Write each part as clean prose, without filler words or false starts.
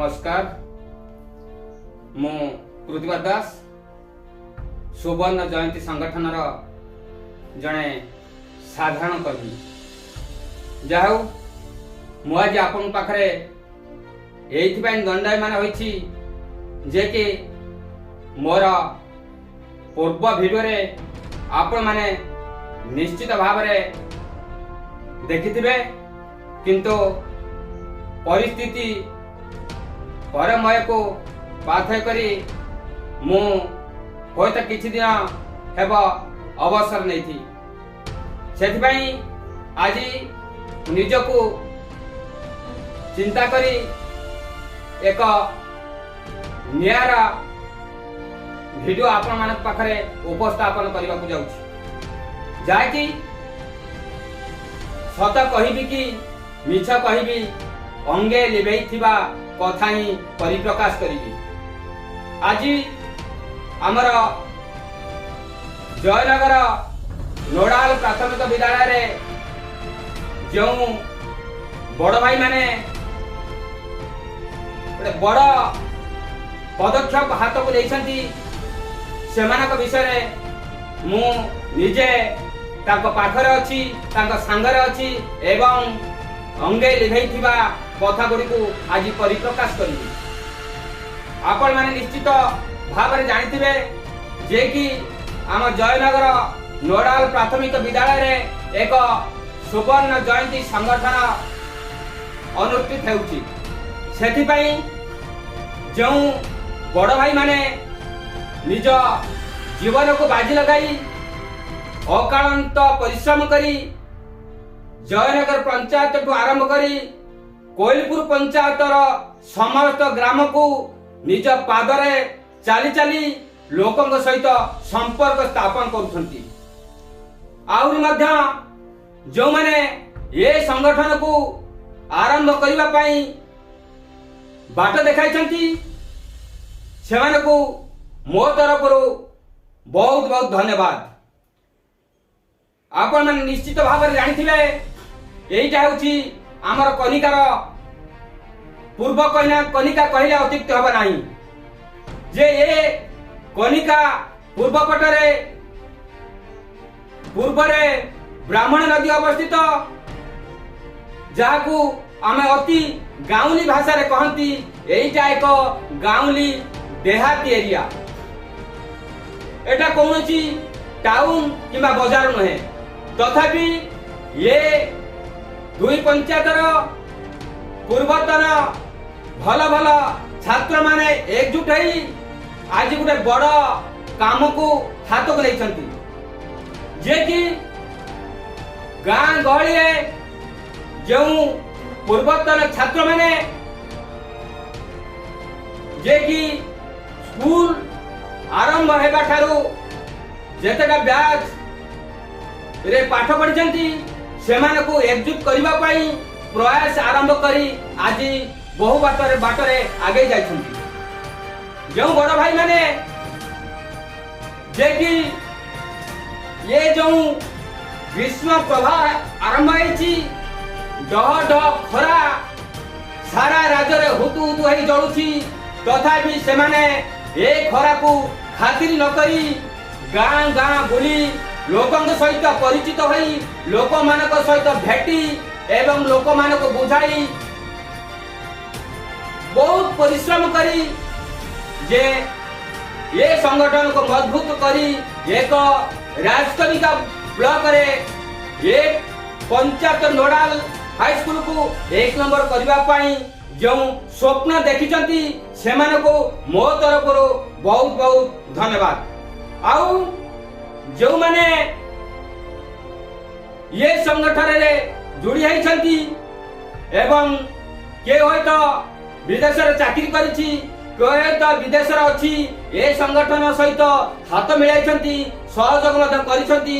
नमस्कार मु पृथ्वी दास सुवर्ण जयंती संगठन जड़े साधारण कर्मी जाऊ मुझे आपण पाखरे एइथिपाई दंडायमान होइछि जे कि मोर पूर्व भिडियो रे आपण माने निश्चित भाव रे देखिथिबे किंतु परिस्थिति परमय को पाथय करी मु होत किछि दिन हेब अवसर नहीं थी सेथिपाई आज निजको चिंता करी एक नियारा वीडियो आपण मान पाखरे उपस्थापन करने को जाउछि जाकि सत कहिबी कि मिछ कहिबी अंगे लिभेई थिबा कथा ही परिप्रकाश करी आज आमर जयनगर नोडाल प्राथमिक विद्यालय रे जो बड़ भाई माने बड़ पदक्षेप हाथ को लेछंती सेमानक विषय मु निजे ताको पाखरे अछि ताको संगरे अछि एवं अंगे लिभेई थिबा कथा गुडी को आज परिप्रकाश करिबी आपण माने निश्चित भाव रे जानिथिबे जे कि आम जयनगर नोडाल प्राथमिक विद्यालय रे एक सुवर्ण जयंती संगठन अनुष्ठित हेउछि सेथि पई जो बड़ भाई माने निज जीवन को बाजी लगाई अकालंत परिश्रम करी जयनगर पंचायत ठू आरंभ करी कोइलपुर पंचायतर समस्त ग्राम को निज पादरे चाली चाली लोकंग सहित संपर्क स्थापन करुछंती आउरी मध्य जो माने ये संगठन को आरंभ करबा पई बाट देखाइछंती सेमान को मो तरफ बहुत बहुत धन्यवाद आपण माने निश्चित भाव रे जानिथिबे एइटा होछि आमर कनिकार पूर्व कनिका कहले अतिरिक्त हबा नाही जे ए कनिका पूर्व पटरे पूर्वरे ब्राह्मण नदी अवस्थित जाकू आमे अति गाउली भाषा रे कहंती एइटा एक गाउली देहाती एरिया एटा कोनोची टाउन किबा बाजार नहे तथापि ये दुई पंचायतर पूर्वतन भल भल छात्र माने एकजुट होई आज गोटे बड़ काम को हाथ को लेछंती जे कि गां गहली जो पूर्वतन छात्र माने जे कि स्कूल आरंभ हेबा ठारू जेतेटा ब्याज रे पाठ पढ़िछंती सेमान को एकजुट करबा पई प्रयास आरंभ करी आज बहु बाटरे आगे जाइछंती जो बड़ भाई माने जे कि ये जो ग्रीष्म प्रवाह आरंभ होइछि डह डह खरा सारा राज्य रे हुतु हुतु हेई जळुछि तथापि सेमाने ए खरा को खातिर न करी गां गां बुली लोकंग सहित परिचित होई लोक मानक सहित भेटी एवं लोक मानक बुझाई बहुत परिश्रम करी जे ये संगठन को मजबूत करी एक राजकनिका ब्लॉक रे एक पंचायत नोडाल हाई स्कूल को एक नंबर करबा पाई जो स्वप्न देखिचंती सेमान को मो तरफ बहुत बहुत धन्यवाद आउ जो माने ये संगठन रे जुड़ी हैछंती एवं के होय तो विदेश रे चाकरी करिछि कोए तो विदेश रे अछि ए संगठन सहित हाथ मिलाइछंती सहयोग मध्य करिछंती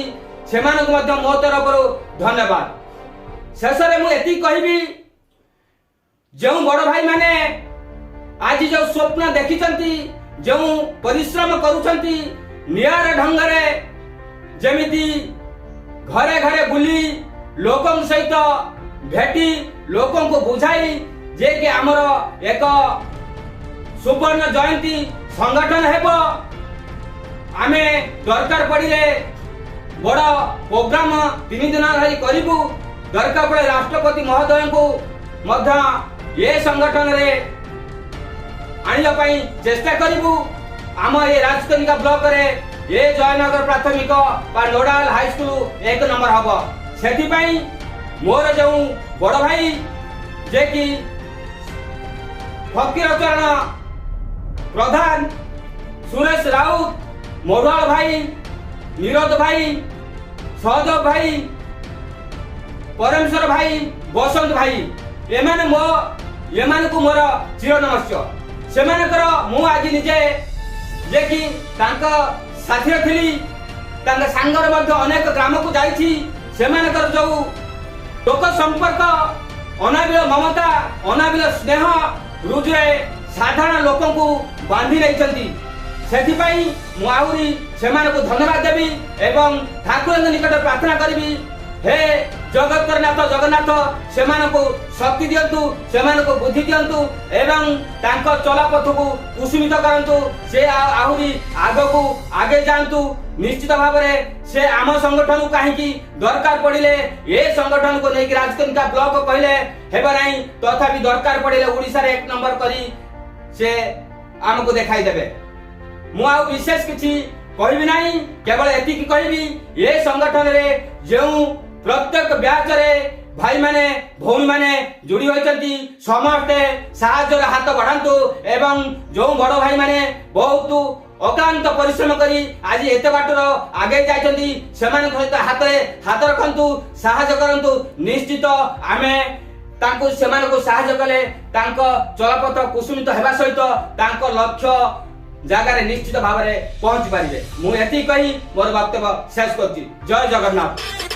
सेमान को मध्य मो तरफ धन्यवाद शेष रे मु एति कहिबी जो बड़ भाई माने आज जो स्वप्न देखिछंती जो परिश्रम करूछंती नियार ढंग रे जेमिति घरे घरे बुली लोकन सहित भेटी लोकन को बुझाई जे कि हमर एक सुवर्ण जयंती संगठन हेब आमे दरकार पड़िले बड़ प्रोग्राम 3 दिन धरी करिबु दरकार पड़े राष्ट्रपति महोदय को मध्य ये संगठन रे आनिला पई चेष्टा करिबु आम ये राजकनिका ब्लॉक रे ये जयनगर प्राथमिक बा नोडाल हाई स्कूल 1 नंबर हब सेठी पई मोर जो बड़ भाई जे कि फकीर चरण प्रधान सुरेश राउत मोढ़वाल भाई निरोध भाई सहदेव भाई परमेश्वर भाई बसंत भाई एमान को मोर चिर नमस्कार से मु आज निजे जे कि साथी थी सांगर अनेक ग्राम को जाइछि सेमानकर जो लोक संपर्क अनाबिल ममता अनाबिल स्नेह रुजुरे साधारण लोक को बांधि रही सेथिपाई मु आहुरी सेमान को धन्यवाद देवी एवं ठाकुर निकट प्रार्थना करी हे जगतनाथ जगन्नाथ सेमान को शक्ति दियंतु सेमान को बुद्धि दियंतु एवं तांको चलापथ को कुसुमित करंतु से आहुरी आगो को आगे जानतु निश्चित भाव से आम संगठन को कहीं दरकार पड़े ये संगठन को लेकिन राजकनिका ब्लॉक कहले हेबा नहीं तथापि दरकार पड़े ओडिसा रे 1 नंबर करी से आमको देखाई देबे मु आ विशेष किछि कहबी नहीं केवल एति की कहबी ये संगठन रे जो प्रत्येक ब्याच रे भाई माने भौणी माने जुड़ी होइचंती समस्ते साहाय्य हाथ बढ़ांतु एवं जो बड़ भाई माने बहुत अक्लांत परिश्रम करी आज एते बाटर आगे जाइचंती सेमान सहित हाथ रखंतु साहाय्य करंतु निश्चित आमे तांको सेमान को साहाय्य कले तांको चलापथ कुसुमित हेबा सहित तांको लक्ष्य जगह निश्चित भाव में पहुंच पारे मु एति कही मोर वक्तव्य शेष करछि जय जगन्नाथ।